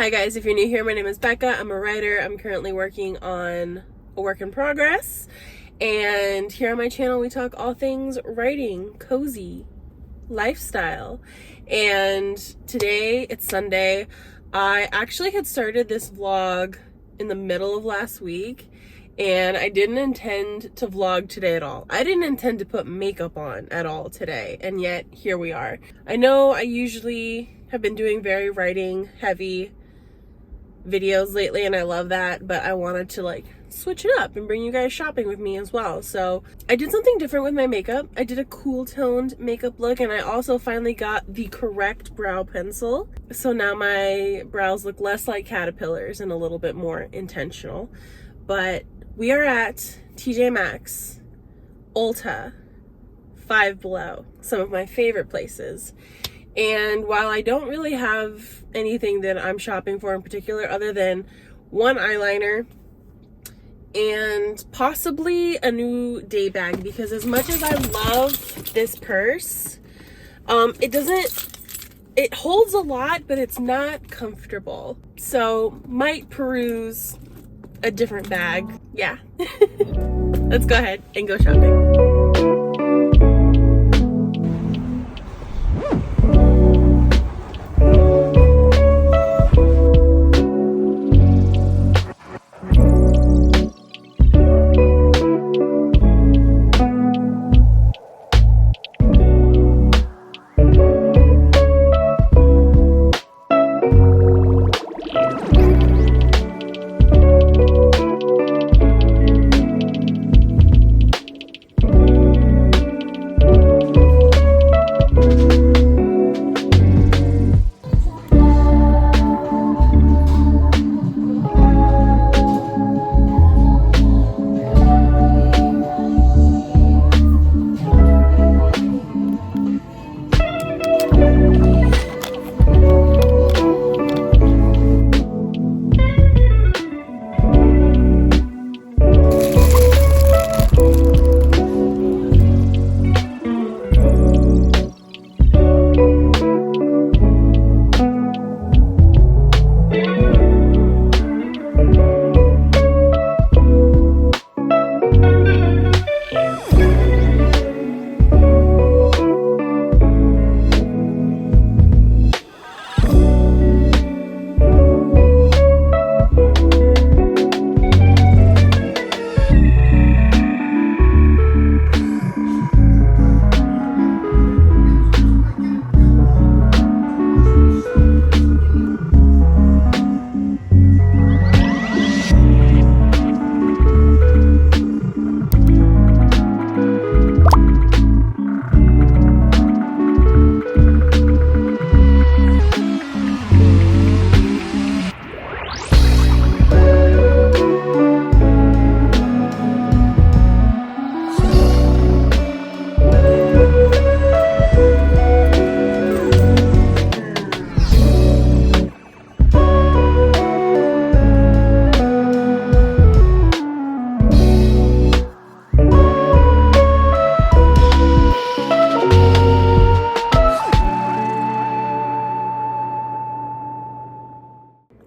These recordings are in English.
Hi guys, if you're new here, my name is Becca. I'm a writer. I'm currently working on a work in progress. And here on my channel, we talk all things writing, cozy, lifestyle. And today, it's Sunday. I actually had started this vlog in the middle of last week, and I didn't intend to vlog today at all. I didn't intend to put makeup on at all today, and yet here we are. I know I usually have been doing very writing heavy videos lately, and I love that, but I wanted to switch it up and bring you guys shopping with me as well. So I did something different with my makeup. I did a cool toned makeup look, and I also finally got the correct brow pencil. So now my brows look less like caterpillars and a little bit more intentional. But we are at TJ Maxx, Ulta, Five Below, some of my favorite places. And while I don't really have anything that I'm shopping for in particular other than one eyeliner and possibly a new day bag, because as much as I love this purse, it holds a lot, but it's not comfortable. So might peruse a different bag. Yeah. Let's go ahead and go shopping.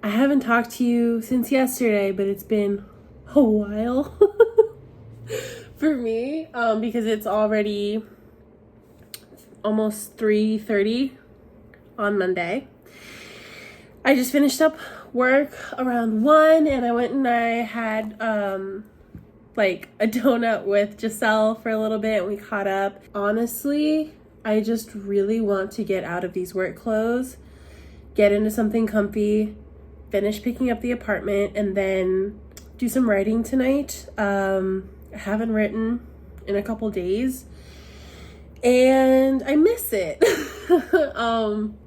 I haven't talked to you since yesterday, but it's been a while for me, because it's already almost 3:30 on Monday. I just finished up work around 1, and I went and I had a donut with Giselle for a little bit, and we caught up. Honestly, I just really want to get out of these work clothes, get into something comfy, finish picking up the apartment, and then do some writing tonight. I haven't written in a couple days, and I miss it.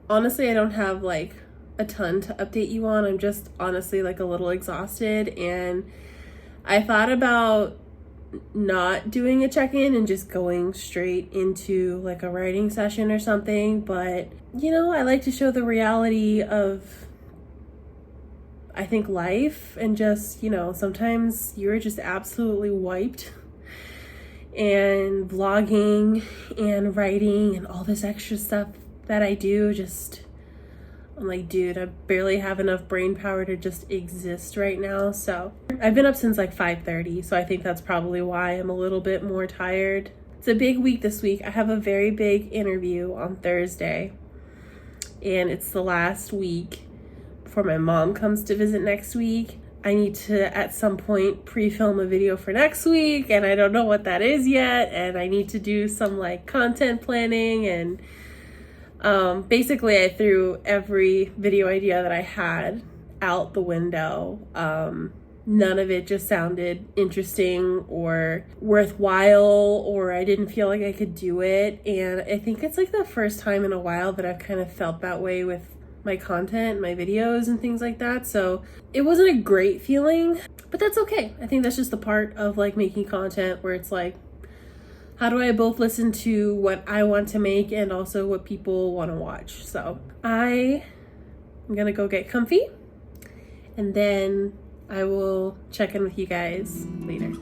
Honestly, I don't have a ton to update you on. I'm just honestly a little exhausted, and I thought about not doing a check-in and just going straight into a writing session or something, but I like to show the reality of, I think, life, and just, sometimes you're just absolutely wiped, and vlogging and writing and all this extra stuff that I do, just I'm like, dude, I barely have enough brain power to just exist right now. So I've been up since like 5:30, so I think that's probably why I'm a little bit more tired. It's a big week this week. I have a very big interview on Thursday, and it's the last week before my mom comes to visit next week. I need to, at some point, pre-film a video for next week, and I don't know what that is yet, and I need to do some like content planning, and basically I threw every video idea that I had out the window. None of it just sounded interesting or worthwhile, or I didn't feel like I could do it. And I think it's like the first time in a while that I've kind of felt that way with my content, my videos and things like that. So it wasn't a great feeling, but that's okay. I think that's just the part of like making content where it's like, how do I both listen to what I want to make and also what people want to watch? So I'm gonna go get comfy, and then I will check in with you guys later.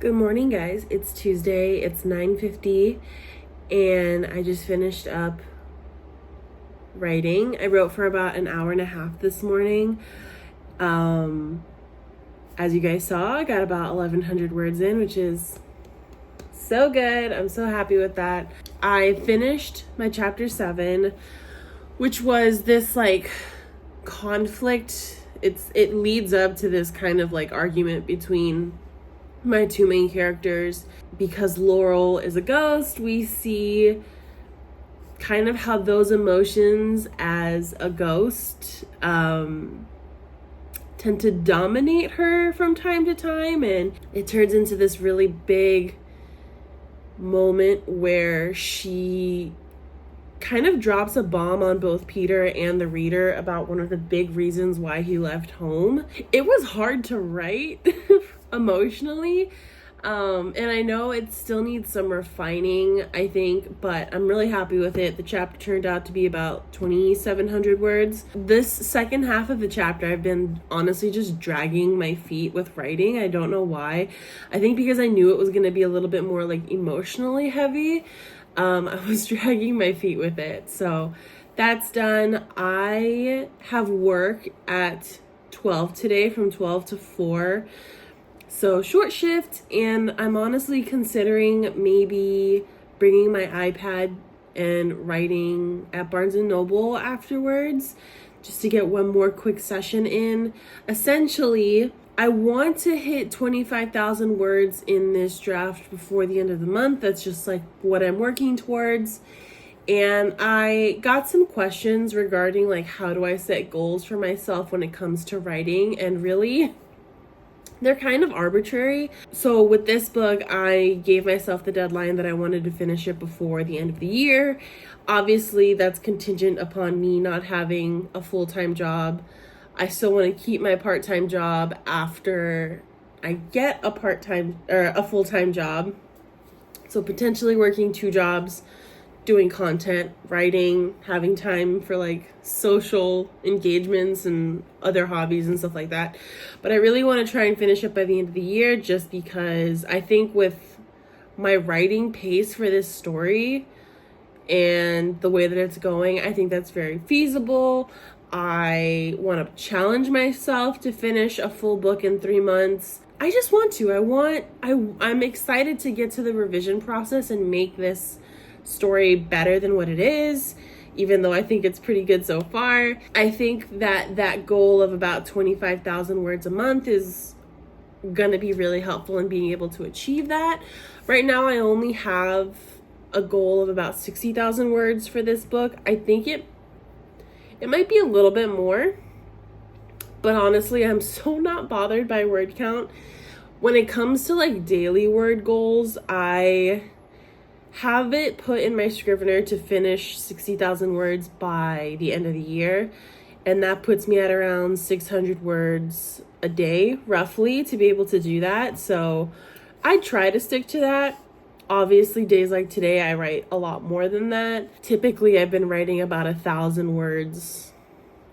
Good morning, guys. It's Tuesday. It's 9:50, and I just finished up writing. I wrote for about an hour and a half this morning. As you guys saw, I got about 1,100 words in, which is so good. I'm so happy with that. I finished my chapter 7, which was this like conflict. It leads up to this kind of like argument between my two main characters. Because Laurel is a ghost, we see kind of how those emotions as a ghost tend to dominate her from time to time, and it turns into this really big moment where she kind of drops a bomb on both Peter and the reader about one of the big reasons why he left home. It was hard to write emotionally, and I know it still needs some refining, I think, but I'm really happy with it. The chapter turned out to be about 2,700 words. This second half of the chapter, I've been honestly just dragging my feet with writing. I don't know why. I think because I knew it was going to be a little bit more like emotionally heavy. I was dragging my feet with it. So that's done. I have work at 12 today, from 12 to 4. So short shift, and I'm honestly considering maybe bringing my iPad and writing at Barnes & Noble afterwards, just to get one more quick session in. Essentially, I want to hit 25,000 words in this draft before the end of the month. That's just like what I'm working towards. And I got some questions regarding like how do I set goals for myself when it comes to writing, and really they're kind of arbitrary. So with this book, I gave myself the deadline that I wanted to finish it before the end of the year. Obviously, that's contingent upon me not having a full-time job. I still want to keep my part-time job after I get a part-time or a full-time job. So potentially working 2 jobs, doing content, writing, having time for like social engagements and other hobbies and stuff like that. But I really want to try and finish it by the end of the year, just because I think with my writing pace for this story and the way that it's going, I think that's very feasible. I want to challenge myself to finish a full book in 3 months. I just want to. I'm excited to get to the revision process and make this story better than what it is, even though I think it's pretty good so far. I think that goal of about 25,000 words a month is gonna be really helpful in being able to achieve that. Right now I only have a goal of about 60,000 words for this book. I think it might be a little bit more, but honestly I'm so not bothered by word count. When it comes to like daily word goals, I have it put in my Scrivener to finish 60,000 words by the end of the year. And that puts me at around 600 words a day, roughly, to be able to do that. So I try to stick to that. Obviously, days like today, I write a lot more than that. Typically, I've been writing about 1,000 words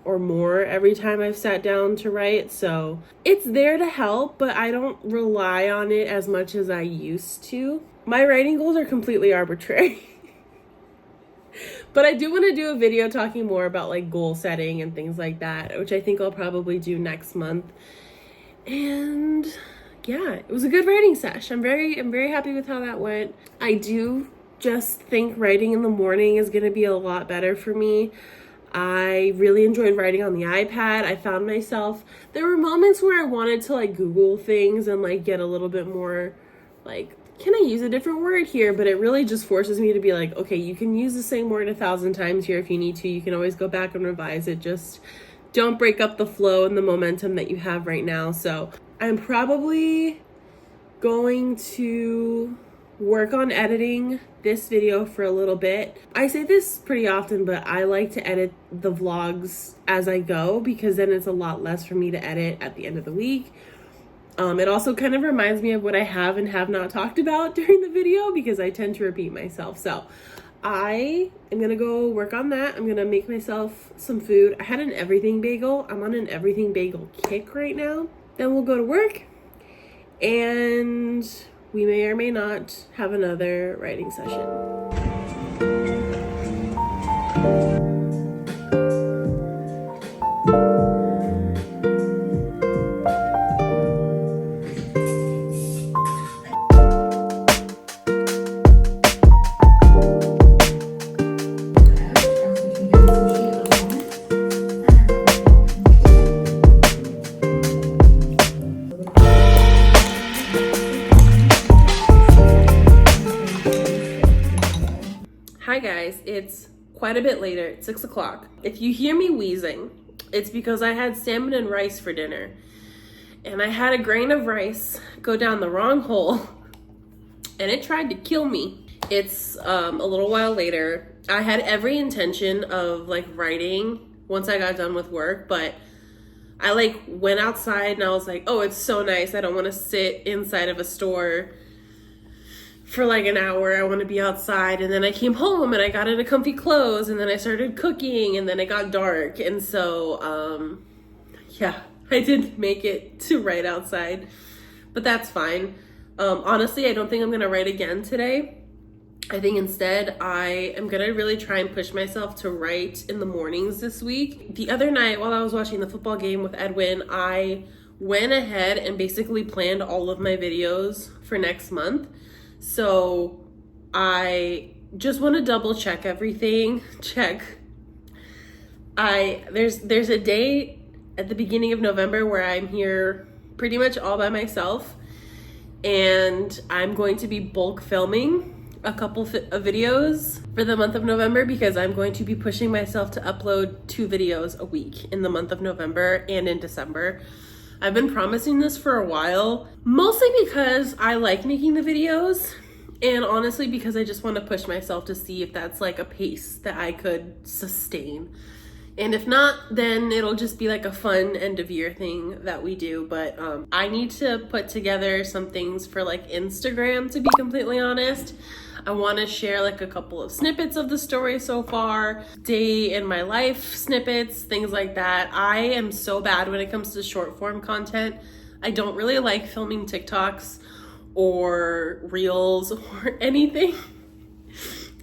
or more every time I've sat down to write. So it's there to help, but I don't rely on it as much as I used to. My writing goals are completely arbitrary. But I do want to do a video talking more about like goal setting and things like that, which I think I'll probably do next month. And yeah, it was a good writing sesh. I'm very happy with how that went. I do just think writing in the morning is going to be a lot better for me. I really enjoyed writing on the iPad. I found myself, there were moments where I wanted to like Google things and like get a little bit more like, can I use a different word here? But it really just forces me to be like, okay, you can use the same word 1,000 times here if you need to. You can always go back and revise it. Just don't break up the flow and the momentum that you have right now. So I'm probably going to work on editing this video for a little bit. I say this pretty often, but I like to edit the vlogs as I go because then it's a lot less for me to edit at the end of the week. It also kind of reminds me of what I have and have not talked about during the video because I tend to repeat myself. So I am gonna go work on that. I'm gonna make myself some food. I had an everything bagel. I'm on an everything bagel kick right now. Then we'll go to work and we may or may not have another writing session. Hi guys, it's quite a bit later, it's 6 o'clock. If you hear me wheezing, it's because I had salmon and rice for dinner. And I had a grain of rice go down the wrong hole and it tried to kill me. It's a little while later. I had every intention of like writing once I got done with work, but I like went outside and I was like, oh, it's so nice. I don't want to sit inside of a store for like an hour. I want to be outside. And then I came home and I got into comfy clothes and then I started cooking and then it got dark. And so, yeah, I did make it to write outside, but that's fine. Honestly, I don't think I'm going to write again today. I think instead I am going to really try and push myself to write in the mornings this week. The other night while I was watching the football game with Edwin, I went ahead and basically planned all of my videos for next month. So I just want to double check everything. There's a day at the beginning of November where I'm here pretty much all by myself and I'm going to be bulk filming. a couple of videos for the month of November because I'm going to be pushing myself to upload 2 videos a week in the month of November and in December. I've been promising this for a while, mostly because I like making the videos and honestly because I just want to push myself to see if that's like a pace that I could sustain. And if not, then it'll just be like a fun end of year thing that we do. But I need to put together some things for like Instagram, to be completely honest. I want to share like a couple of snippets of the story so far, day in my life snippets, things like that. I am so bad when it comes to short form content. I don't really like filming TikToks or reels or anything.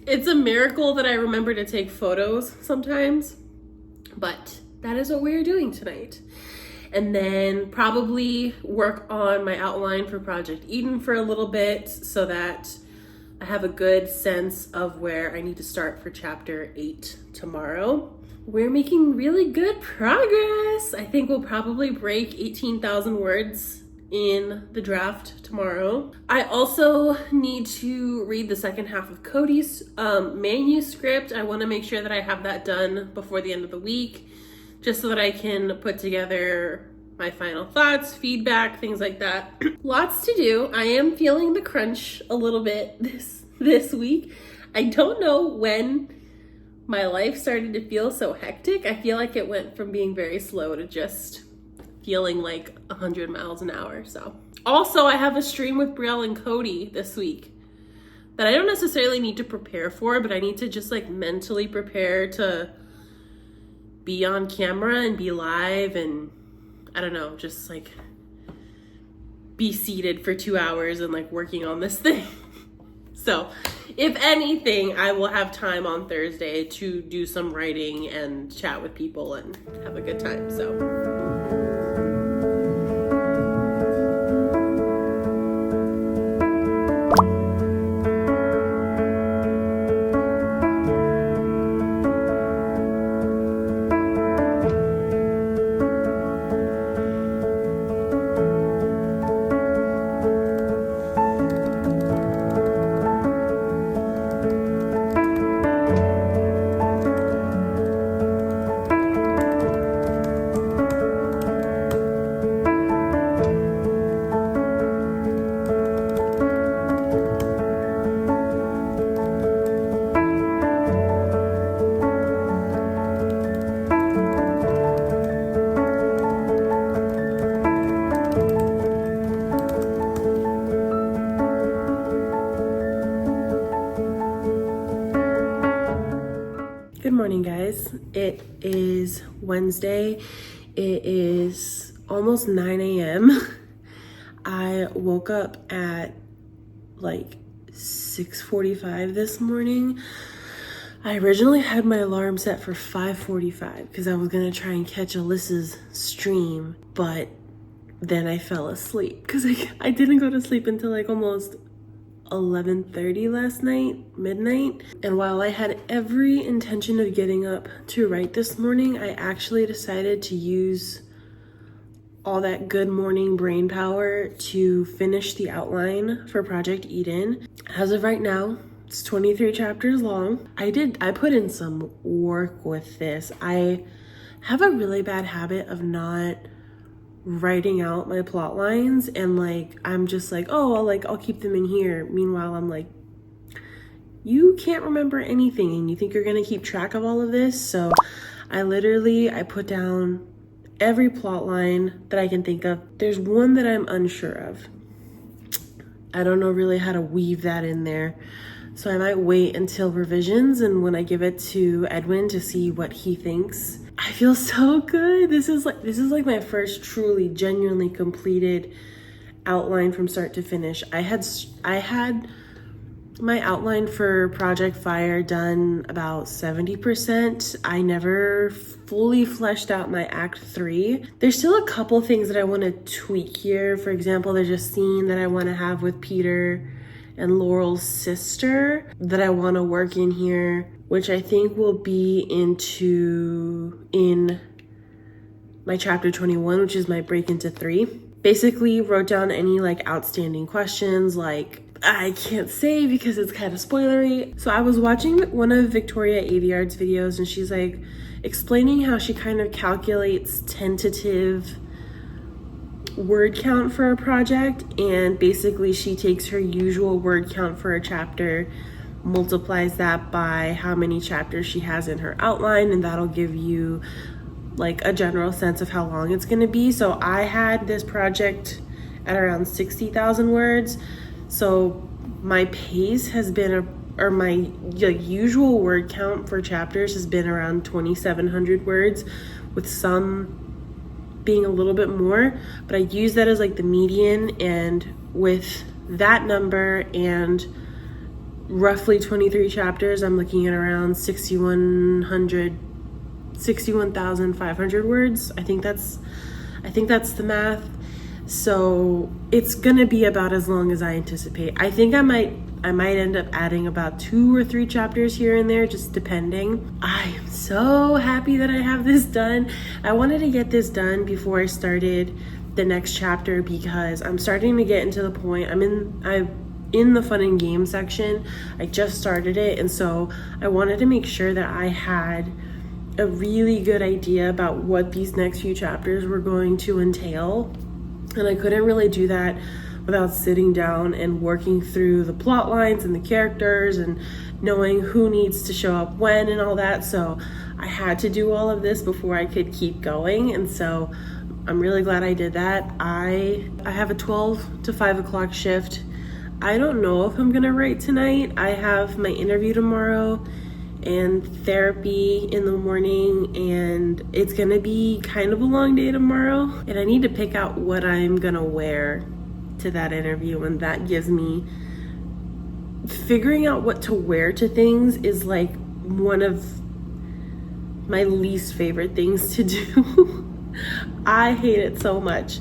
It's a miracle that I remember to take photos sometimes. But that is what we're doing tonight. And then probably work on my outline for Project Eden for a little bit so that I have a good sense of where I need to start for chapter 8 tomorrow. We're making really good progress. I think we'll probably break 18,000 words in the draft tomorrow. I also need to read the second half of Cody's manuscript. I want to make sure that I have that done before the end of the week, just so that I can put together my final thoughts, feedback, things like that. Lots to do. I am feeling the crunch a little bit this week. I don't know when my life started to feel so hectic. I feel like it went from being very slow to just feeling like 100 miles an hour. So also I have a stream with Brielle and Cody this week that I don't necessarily need to prepare for, but I need to just like mentally prepare to be on camera and be live and I don't know, just like be seated for 2 hours and like working on this thing. So if anything, I will have time on Thursday to do some writing and chat with people and have a good time. So good morning, guys. It is Wednesday. It is almost 9 a.m. I woke up at like 6:45 this morning. I originally had my alarm set for 5:45 because I was gonna try and catch Alyssa's stream, but then I fell asleep because I didn't go to sleep until like almost 11:30 last night, midnight. And while I had every intention of getting up to write this morning, I actually decided to use all that good morning brain power to finish the outline for Project Eden. As of right now, it's 23 chapters long. I put in some work with this. I have a really bad habit of not writing out my plot lines, and like I'm just like, oh, I'll keep them in here. Meanwhile, I'm like, you can't remember anything and you think you're gonna keep track of all of this. So I put down every plot line that I can think of. There's one that I'm unsure of. I don't know really how to weave that in there. So I might wait until revisions and when I give it to Edwin to see what he thinks. I feel so good. This is like my first truly, genuinely completed outline from start to finish. I had my outline for Project Fire done about 70%. I never fully fleshed out my Act 3. There's still a couple things that I want to tweak here. For example, there's a scene that I want to have with Peter and Laurel's sister that I want to work in here, which I think will be in my chapter 21, which is my break into 3. Basically wrote down any like outstanding questions, like I can't say because it's kind of spoilery. So I was watching one of Victoria Aveyard's videos, and she's like explaining how she kind of calculates tentative word count for a project, and basically she takes her usual word count for a chapter, multiplies that by how many chapters she has in her outline, and that'll give you like a general sense of how long it's going to be. So I had this project at around 60,000 words. So my pace has been or my usual word count for chapters has been around 2,700 words, with some being a little bit more, but I use that as like the median, and with that number and roughly 23 chapters, I'm looking at around 61,500 words. I think that's the math. So it's gonna be about as long as I anticipate. I think I might end up adding about 2 or 3 chapters here and there, just depending. I am so happy that I have this done. I wanted to get this done before I started the next chapter, because I'm starting to get into the point. I'm in the fun and game section. I just started it, and so I wanted to make sure that I had a really good idea about what these next few chapters were going to entail. And I couldn't really do that without sitting down and working through the plot lines and the characters and knowing who needs to show up when and all that. So I had to do all of this before I could keep going. And so I'm really glad I did that. I have a 12 to 5 o'clock shift. I don't know if I'm gonna write tonight. I have my interview tomorrow and therapy in the morning, and it's gonna be kind of a long day tomorrow, and I need to pick out what I'm gonna wear to that interview, and that gives me, figuring out what to wear to things is like one of my least favorite things to do. I hate it so much.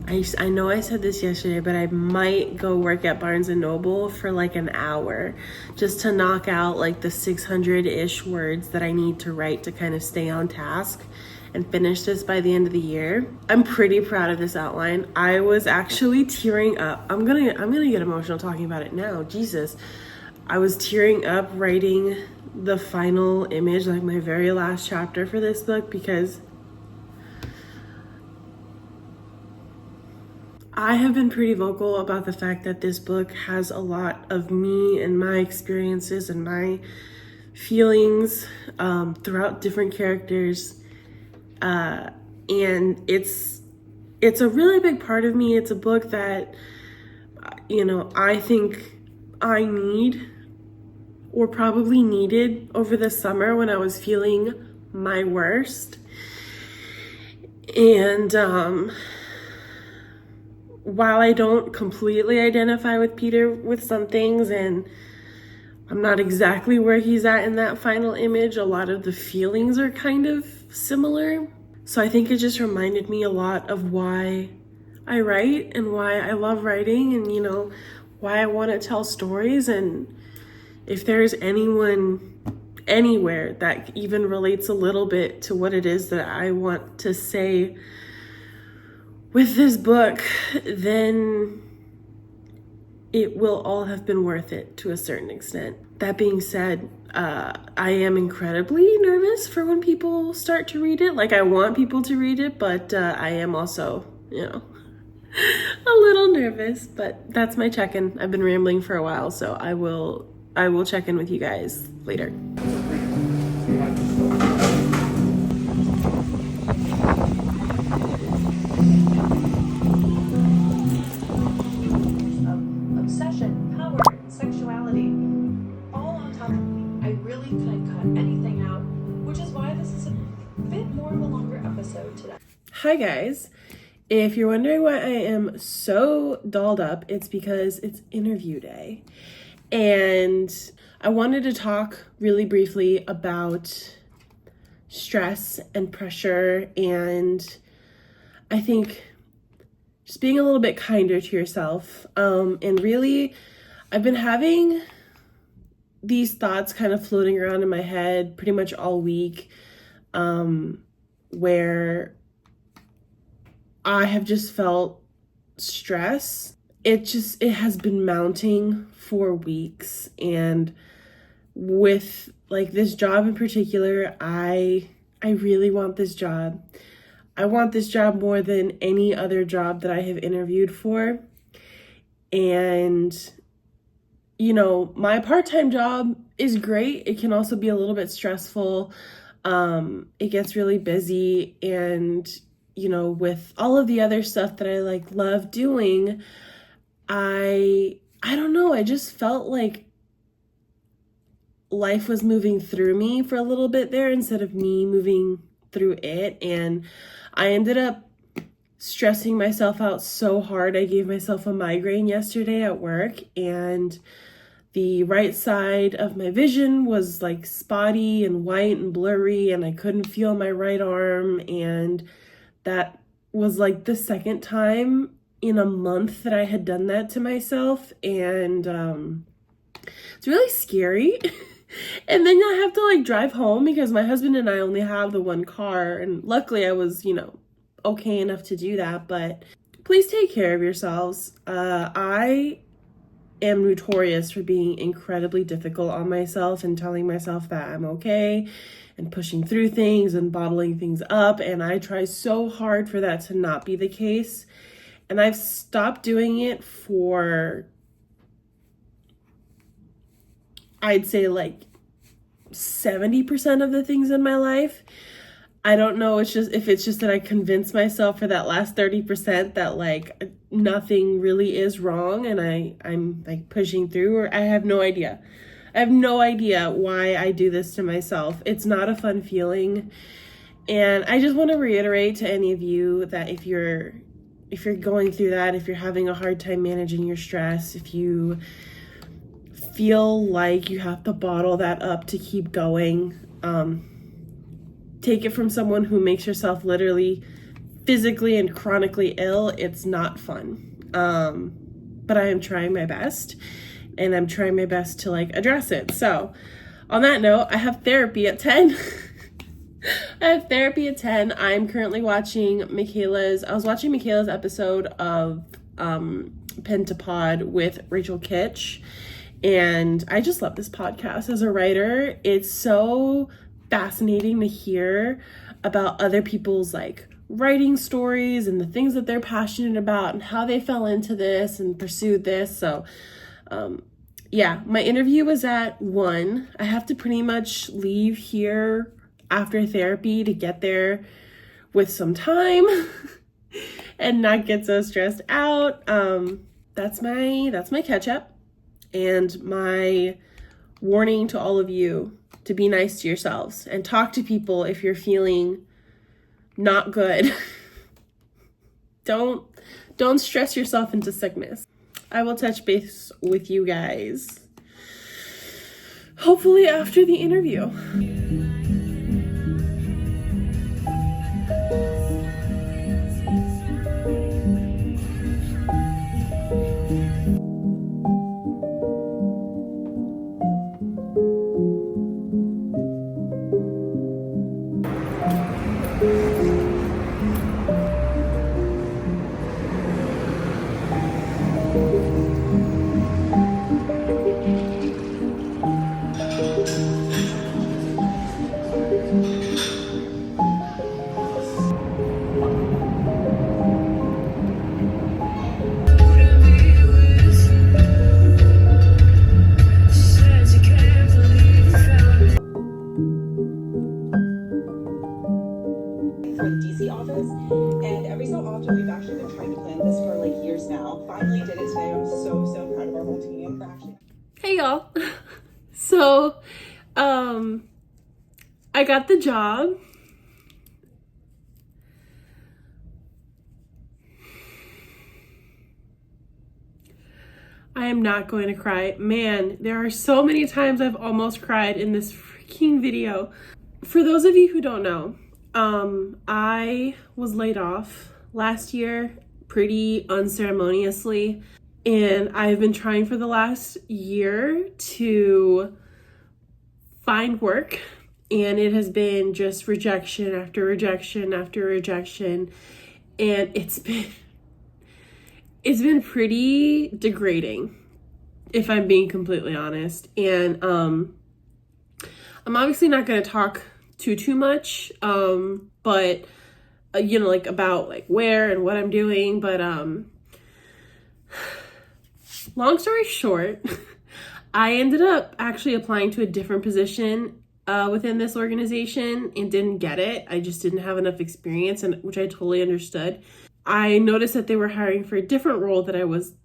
I know I said this yesterday, but I might go work at Barnes & Noble for like an hour just to knock out like the 600-ish words that I need to write to kind of stay on task and finish this by the end of the year. I'm pretty proud of this outline. I was actually tearing up. I'm gonna get emotional talking about it now. Jesus. I was tearing up writing the final image, like my very last chapter for this book, because I have been pretty vocal about the fact that this book has a lot of me and my experiences and my feelings throughout different characters. And it's a really big part of me. It's a book that, I think I need, or probably needed, over the summer when I was feeling my worst. And while I don't completely identify with Peter with some things, and I'm not exactly where he's at in that final image, a lot of the feelings are kind of similar. So I think it just reminded me a lot of why I write and why I love writing, and why I want to tell stories. And if there's anyone anywhere that even relates a little bit to what it is that I want to say with this book, then it will all have been worth it to a certain extent. That being said, I am incredibly nervous for when people start to read it. Like, I want people to read it, but I am also, a little nervous. But that's my check-in. I've been rambling for a while, so I will check in with you guys later. Hi guys. If you're wondering why I am so dolled up, it's because it's interview day. And I wanted to talk really briefly about stress and pressure, and I think just being a little bit kinder to yourself. And really, I've been having these thoughts kind of floating around in my head pretty much all week, where I have just felt stress it has been mounting for weeks. And with like this job in particular, I really want this job. I want this job more than any other job that I have interviewed for. And, you know, my part-time job is great. It can also be a little bit stressful. It gets really busy, and, you know, with all of the other stuff that I like love doing, I don't know, I just felt like life was moving through me for a little bit there instead of me moving through it. And I ended up stressing myself out so hard. I gave myself a migraine yesterday at work, and the right side of my vision was like spotty and white and blurry, and I couldn't feel my right arm. And that was like the second time in a month that I had done that to myself. And it's really scary. And then I have to like drive home because my husband and I only have the one car. And luckily I was, you know, okay enough to do that. But please take care of yourselves. I am notorious for being incredibly difficult on myself and telling myself that I'm okay and pushing through things and bottling things up. And I try so hard for that to not be the case. And I've stopped doing it for, I'd say, like 70% of the things in my life. I don't know if it's just that I convince myself for that last 30% that like nothing really is wrong, and I'm like pushing through, or I have no idea. I have no idea why I do this to myself. It's not a fun feeling. And I just want to reiterate to any of you that if you're going through that, if you're having a hard time managing your stress, if you feel like you have to bottle that up to keep going, take it from someone who makes yourself literally physically and chronically ill. It's not fun. But I am trying my best, and I'm trying my best to like address it. So on that note, I have therapy at 10. I have therapy at 10. I'm currently watching Michaela's episode of Pen to Pod with Rachel Kitch. And I just love this podcast as a writer. It's so fascinating to hear about other people's like writing stories and the things that they're passionate about and how they fell into this and pursued this. So yeah, my interview was at 1. I have to pretty much leave here after therapy to get there with some time and not get so stressed out. That's my catch up, and my warning to all of you to be nice to yourselves and talk to people if you're feeling not good. Don't stress yourself into sickness. I will touch base with you guys hopefully after the interview. For the DC office, and every so often we've actually been trying to plan this for like years now. Finally did it today. I'm so proud of our whole team for actually. Hey y'all. So I got the job. I am not going to cry. Man, there are so many times I've almost cried in this freaking video. For those of you who don't know, I was laid off last year pretty unceremoniously, and I've been trying for the last year to find work, and it has been just rejection after rejection after rejection, and it's been pretty degrading, if I'm being completely honest. And I'm obviously not going to talk too much, but you know, like about like where and what I'm doing. But long story short, I ended up actually applying to a different position within this organization and didn't get it. I just didn't have enough experience, and which I totally understood. I noticed that they were hiring for a different role that I was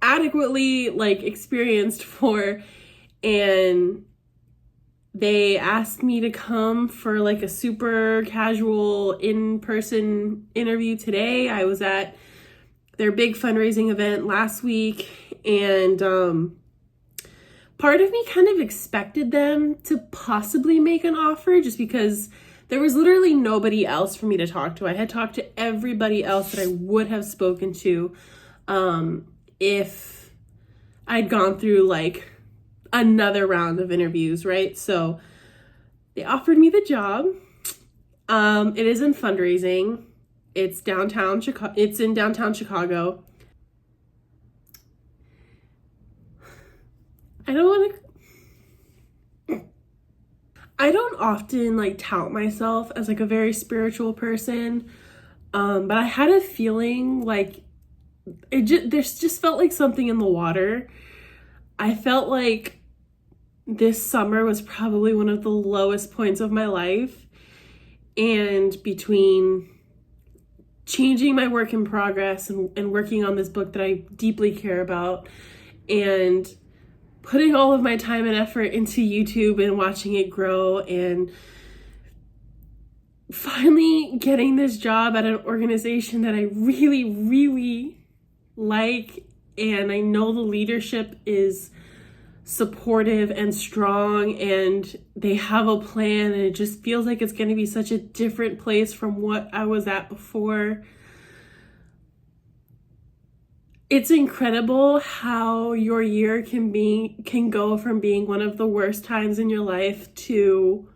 adequately like experienced for, and they asked me to come for like a super casual in-person interview today. I was at their big fundraising event last week, and part of me kind of expected them to possibly make an offer just because there was literally nobody else for me to talk to. I had talked to everybody else that I would have spoken to if I'd gone through like another round of interviews, right? So they offered me the job. It is in fundraising. It's downtown Chicago. It's in downtown Chicago. I don't often like tout myself as like a very spiritual person, but I had a feeling like there's just felt like something in the water. I felt like this summer was probably one of the lowest points of my life, and between changing my work in progress and working on this book that I deeply care about, and putting all of my time and effort into YouTube and watching it grow, and finally getting this job at an organization that I really, really like, and I know the leadership is supportive and strong and they have a plan, and it just feels like it's going to be such a different place from what I was at before. It's incredible how your year can go from being one of the worst times in your life to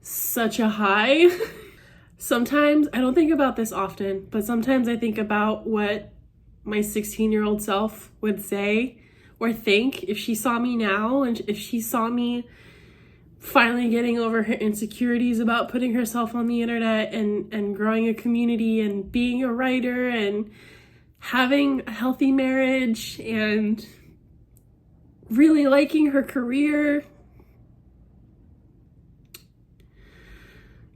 such a high. Sometimes, I don't think about this often, but sometimes I think about what my 16-year-old self would say or think if she saw me now, and if she saw me finally getting over her insecurities about putting herself on the internet and growing a community and being a writer and having a healthy marriage and really liking her career.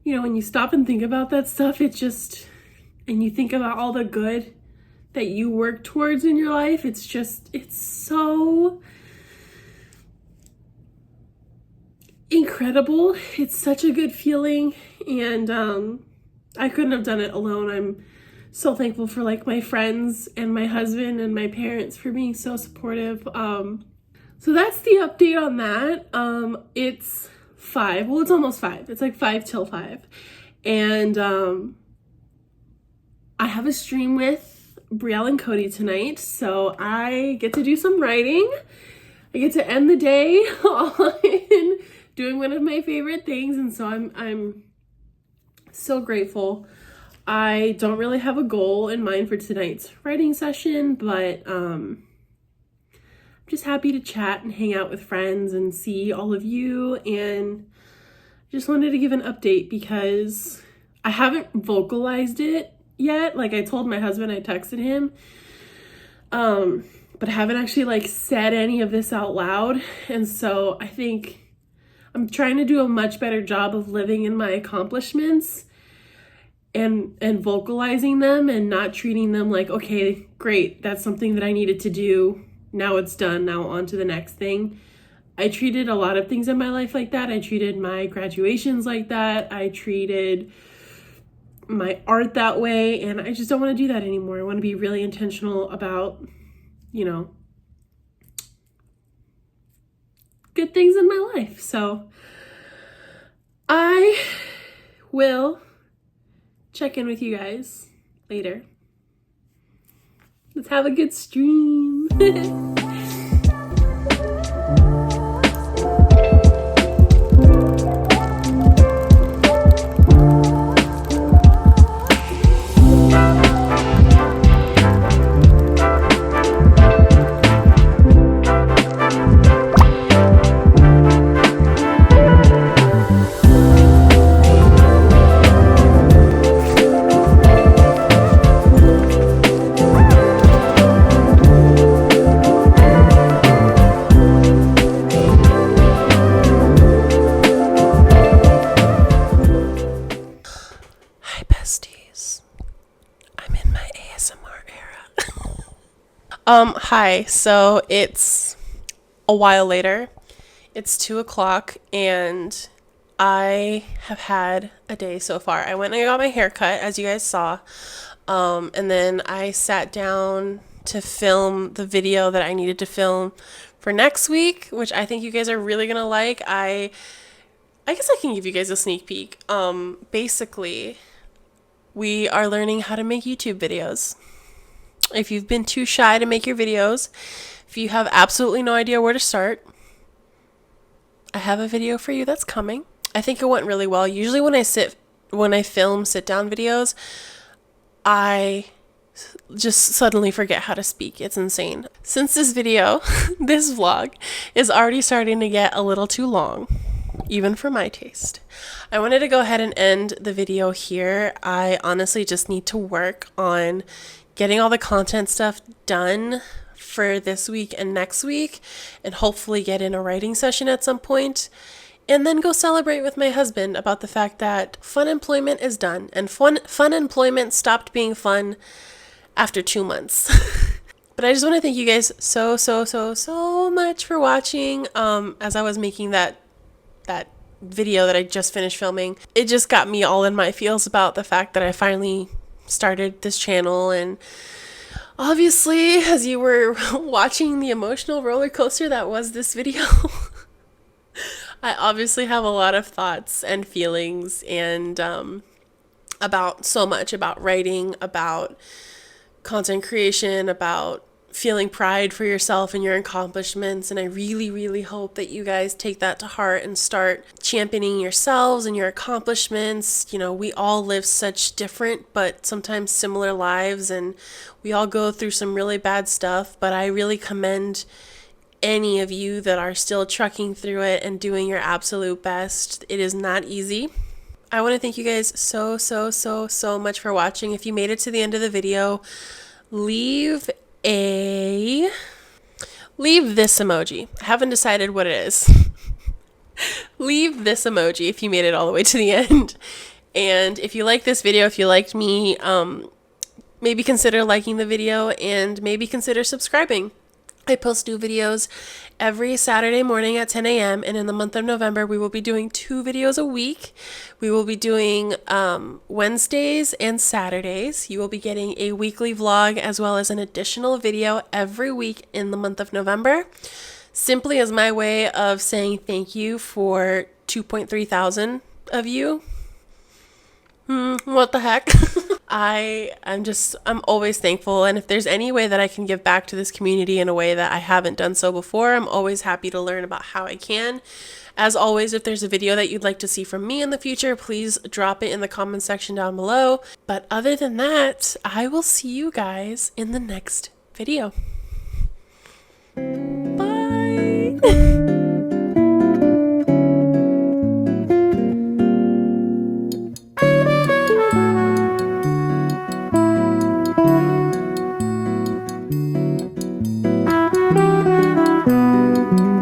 You know, when you stop and think about that stuff, and you think about all the good that you work towards in your life, it's so incredible. It's such a good feeling, and I couldn't have done it alone. I'm so thankful for like my friends and my husband and my parents for being so supportive. So that's the update on that. It's 5. Well, it's almost 5. It's like 5 till 5. And I have a stream with Brielle and Cody tonight, so I get to do some writing. I get to end the day on doing one of my favorite things, and so I'm so grateful. I don't really have a goal in mind for tonight's writing session, but I'm just happy to chat and hang out with friends and see all of you, and just wanted to give an update because I haven't vocalized it yet. Like I told my husband, I texted him, but I haven't actually like said any of this out loud, and so I think I'm trying to do a much better job of living in my accomplishments and vocalizing them and not treating them like, okay, great, that's something that I needed to do, now it's done, now on to the next thing. I treated a lot of things in my life like that. I treated my graduations like that. I treated my art that way, and I just don't want to do that anymore. I want to be really intentional about, you know, good things in my life. So I will check in with you guys later. Let's have a good stream. Hi. So it's a while later. It's 2 o'clock and I have had a day so far. I went and I got my hair cut, as you guys saw. And then I sat down to film the video that I needed to film for next week, which I think you guys are really gonna like. I guess I can give you guys a sneak peek. Basically, we are learning how to make YouTube videos. If you've been too shy to make your videos, if you have absolutely no idea where to start, I have a video for you that's coming. I think it went really well. Usually when I film sit down videos, I just suddenly forget how to speak. It's insane. Since this video, this vlog, is already starting to get a little too long, even for my taste, I wanted to go ahead and end the video here. I honestly just need to work on getting all the content stuff done for this week and next week, and hopefully get in a writing session at some point, and then go celebrate with my husband about the fact that fun employment is done, and fun employment stopped being fun after 2 months. But I just want to thank you guys so much for watching. As I was making that video that I just finished filming, it just got me all in my feels about the fact that I finally started this channel. And obviously, as you were watching the emotional roller coaster that was this video, I obviously have a lot of thoughts and feelings and about so much, about writing, about content creation, about feeling pride for yourself and your accomplishments. And I really hope that you guys take that to heart and start championing yourselves and your accomplishments. You know, we all live such different but sometimes similar lives, and we all go through some really bad stuff, but I really commend any of you that are still trucking through it and doing your absolute best. It is not easy. I want to thank you guys so much for watching. If you made it to the end of the video, leave this emoji. I haven't decided what it is. Leave this emoji if you made it all the way to the end. And if you like this video, if you liked me, maybe consider liking the video and maybe consider subscribing. I post new videos every Saturday morning at 10 a.m. and in the month of November, we will be doing 2 videos a week. We will be doing Wednesdays and Saturdays. You will be getting a weekly vlog as well as an additional video every week in the month of November, simply as my way of saying thank you for 2.3 thousand of you. What the heck? I'm always thankful, and if there's any way that I can give back to this community in a way that I haven't done so before, I'm always happy to learn about how I can. As always, if there's a video that you'd like to see from me in the future, please drop it in the comment section down below. But other than that, I will see you guys in the next video. Bye!